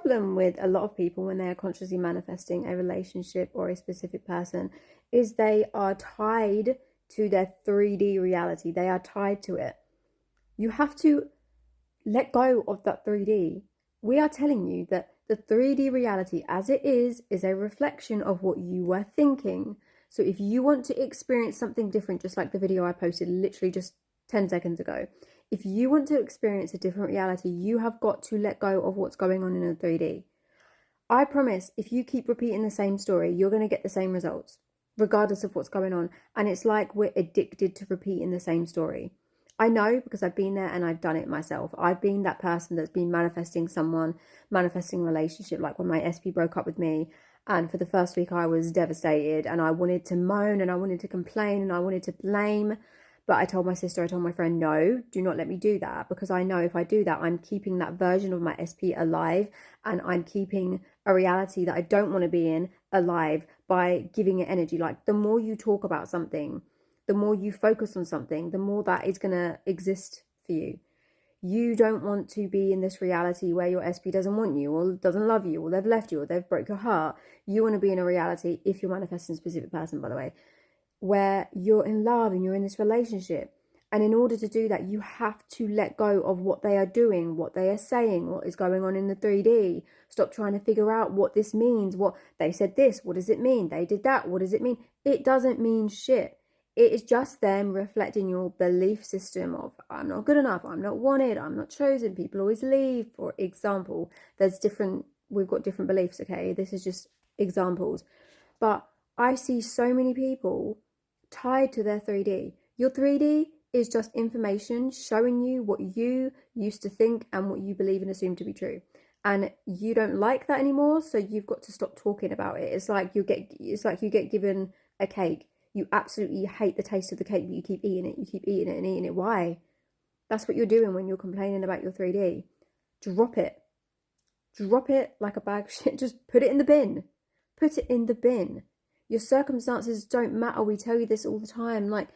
problem with a lot of people when they are consciously manifesting a relationship or a specific person is they are tied to their 3D reality. They are tied to it. You have to let go of that 3D. We are telling you that the 3D reality as it is a reflection of what you were thinking. So if you want to experience something different, just like the video I posted literally just 10 seconds ago, if you want to experience a different reality, you have got to let go of what's going on in the 3D. I promise, if you keep repeating the same story, you're going to get the same results, regardless of what's going on. And it's like we're addicted to repeating the same story. I know because I've been there and I've done it myself. I've been that person that's been manifesting someone, manifesting a relationship. Like when my SP broke up with me, and for the first week I was devastated and I wanted to moan and I wanted to complain and I wanted to blame. But I told my sister, I told my friend, no, do not let me do that, because I know if I do that, I'm keeping that version of my SP alive, and I'm keeping a reality that I don't want to be in alive by giving it energy. Like the more you talk about something, the more you focus on something, the more that is going to exist for you. You don't want to be in this reality where your SP doesn't want you or doesn't love you or they've left you or they've broke your heart. You want to be in a reality, if you're manifesting a specific person, by the way, where you're in love and you're in this relationship. And in order to do that, you have to let go of what they are doing, what they are saying, what is going on in the 3D. Stop trying to figure out what this means. What they said this, what does it mean? They did that, what does it mean? It doesn't mean shit. It is just them reflecting your belief system of, I'm not good enough, I'm not wanted, I'm not chosen, people always leave. For example, we've got different beliefs, okay? This is just examples. But I see so many people tied to their 3D. Your 3D is just information showing you what you used to think and what you believe and assume to be true. And you don't like that anymore, so you've got to stop talking about it. It's like you get given a cake. You absolutely hate the taste of the cake, but you keep eating it. You keep eating it and eating it. Why? That's what you're doing when you're complaining about your 3D. Drop it. Drop it like a bag of shit. Just put it in the bin. Put it in the bin. Your circumstances don't matter. We tell you this all the time. Like,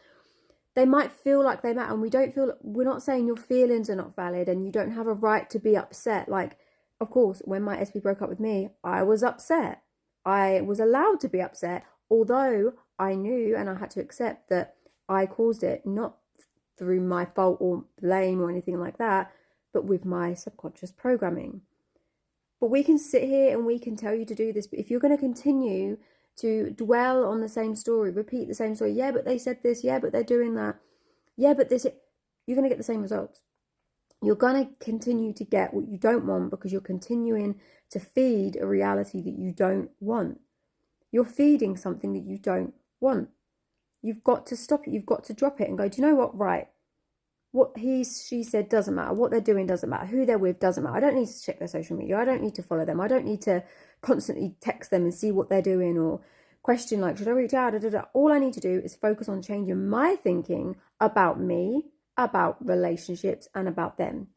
they might feel like they matter, and we're not saying your feelings are not valid and you don't have a right to be upset. Like, of course, when my SP broke up with me, I was upset. I was allowed to be upset, although I knew and I had to accept that I caused it, not through my fault or blame or anything like that, but with my subconscious programming. But we can sit here and we can tell you to do this, but if you're going to continue to dwell on the same story, repeat the same story, yeah, but they said this, yeah, but they're doing that, yeah, but this, you're going to get the same results. You're going to continue to get what you don't want because you're continuing to feed a reality that you don't want. You're feeding something that you don't want. You've got to stop it. You've got to drop it and go, do you know what? Right. What she said doesn't matter. What they're doing doesn't matter. Who they're with doesn't matter. I don't need to check their social media. I don't need to follow them. I don't need to constantly text them and see what they're doing or question like, should I reach out? All I need to do is focus on changing my thinking about me, about relationships, and about them.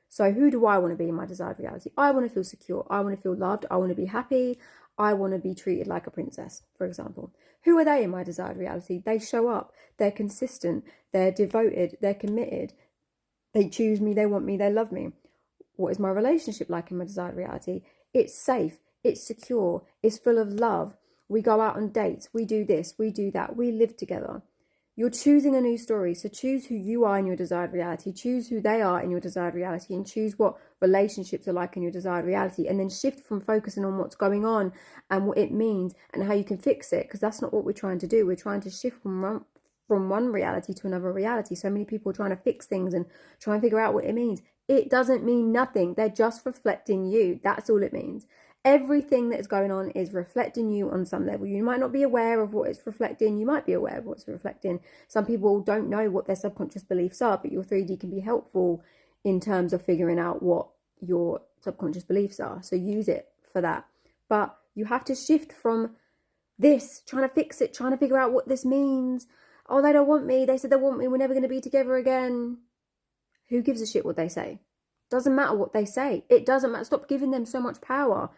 So who do I want to be in my desired reality? I want to feel secure. I want to feel loved. I want to be happy. I want to be treated like a princess, for example. Who are they in my desired reality? They show up. They're consistent. They're devoted. They're committed. They choose me. They want me. They love me. What is my relationship like in my desired reality? It's safe. It's secure. It's full of love. We go out on dates. We do this. We do that. We live together. You're choosing a new story. So choose who you are in your desired reality. Choose who they are in your desired reality, and choose what relationships are like in your desired reality. And then shift from focusing on what's going on and what it means and how you can fix it. Because that's not what we're trying to do. We're trying to shift from one reality to another reality. So many people are trying to fix things and try and figure out what it means. It doesn't mean nothing. They're just reflecting you. That's all it means. Everything that is going on is reflecting you on some level. You might not be aware of what it's reflecting. You might be aware of what it's reflecting. Some people don't know what their subconscious beliefs are, but your 3D can be helpful in terms of figuring out what your subconscious beliefs are. So use it for that. But you have to shift from this, trying to fix it, trying to figure out what this means. Oh, they don't want me. They said they want me. We're never going to be together again. Who gives a shit what they say? Doesn't matter what they say. It doesn't matter. Stop giving them so much power.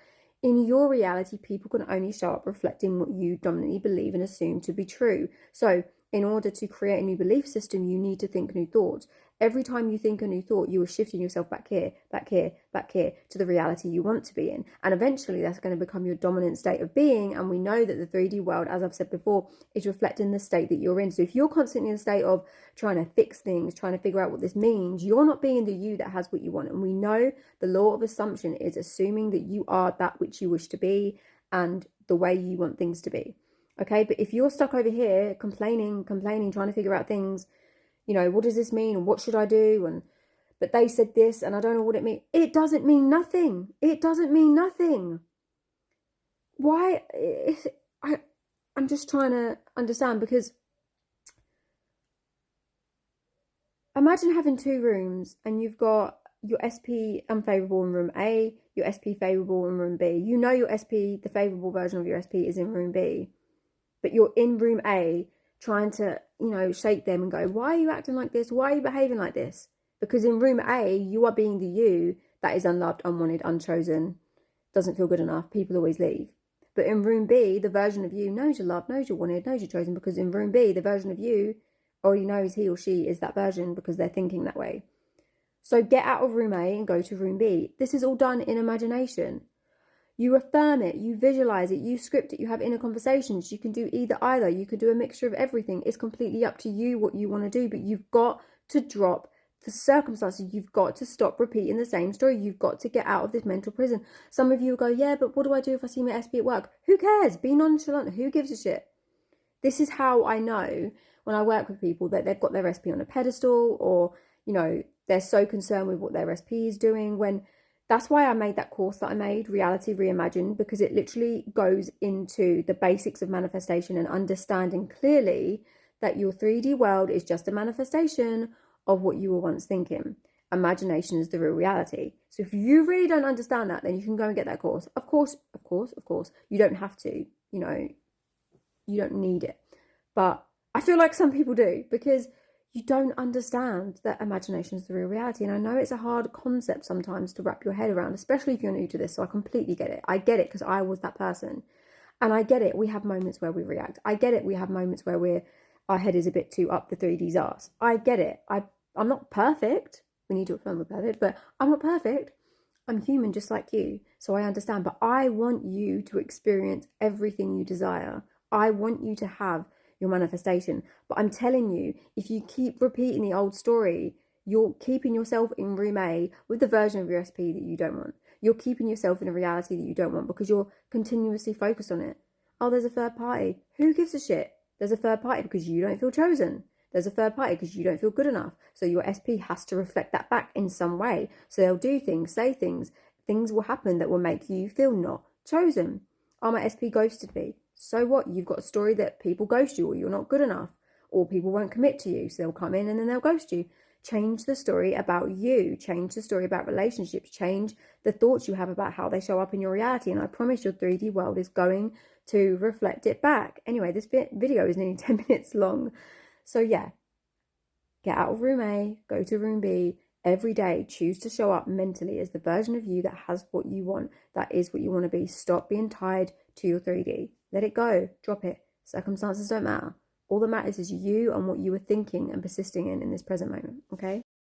In your reality, people can only show up reflecting what you dominantly believe and assume to be true. So in order to create a new belief system, you need to think new thoughts. Every time you think a new thought, you are shifting yourself back here, back here, back here to the reality you want to be in. And eventually that's going to become your dominant state of being. And we know that the 3D world, as I've said before, is reflecting the state that you're in. So if you're constantly in a state of trying to fix things, trying to figure out what this means, you're not being the you that has what you want. And we know the law of assumption is assuming that you are that which you wish to be and the way you want things to be. Okay, but if you're stuck over here complaining, trying to figure out things, what does this mean and what should I do? But they said this and I don't know what it means. It doesn't mean nothing. It doesn't mean nothing. Why? I'm just trying to understand, because imagine having 2 rooms and you've got your SP unfavorable in room A, your SP favorable in room B. You know your SP, the favorable version of your SP is in room B, but you're in room A trying to, shake them and go, why are you acting like this? Why are you behaving like this? Because in room A, you are being the you that is unloved, unwanted, unchosen, doesn't feel good enough. People always leave. But in room B, the version of you knows you're loved, knows you're wanted, knows you're chosen, because in room B, the version of you already knows he or she is that version because they're thinking that way. So get out of room A and go to room B. This is all done in imagination. You affirm it, you visualize it, you script it, you have inner conversations. You can do either. You could do a mixture of everything. It's completely up to you what you want to do, but you've got to drop the circumstances. You've got to stop repeating the same story. You've got to get out of this mental prison. Some of you will go, yeah, but what do I do if I see my SP at work? Who cares? Be nonchalant. Who gives a shit? This is how I know when I work with people that they've got their SP on a pedestal, or, they're so concerned with what their SP is doing. When that's why I made that course that I made, Reality Reimagined, because it literally goes into the basics of manifestation and understanding clearly that your 3D world is just a manifestation of what you were once thinking. Imagination is the real reality. So if you really don't understand that, then you can go and get that course. Of course. You don't have to, you don't need it. But I feel like some people do, because you don't understand that imagination is the real reality. And I know it's a hard concept sometimes to wrap your head around, especially if you're new to this. So I completely get it. I get it because I was that person. And I get it. We have moments where we react. I get it. We have moments where our head is a bit too up the 3D's arse. I get it. I'm not perfect. We need to affirm we're perfect, but I'm not perfect. I'm human just like you. So I understand. But I want you to experience everything you desire. I want you to have your manifestation. But I'm telling you, if you keep repeating the old story, you're keeping yourself in room A with the version of your SP that you don't want. You're keeping yourself in a reality that you don't want because you're continuously focused on it. Oh, there's a third party. Who gives a shit? There's a third party because you don't feel chosen. There's a third party because you don't feel good enough. So your SP has to reflect that back in some way. So they'll do things, say things. Things will happen that will make you feel not chosen. Oh, my SP ghosted me. So what? You've got a story that people ghost you, or you're not good enough, or people won't commit to you. So they'll come in and then they'll ghost you. Change the story about you. Change the story about relationships. Change the thoughts you have about how they show up in your reality. And I promise your 3D world is going to reflect it back. Anyway, this video is nearly 10 minutes long. So yeah, get out of room A, go to room B. Every day, choose to show up mentally as the version of you that has what you want, that is what you want to be. Stop being tied to your 3D. Let it go. Drop it. Circumstances don't matter. All that matters is you and what you were thinking and persisting in this present moment, okay?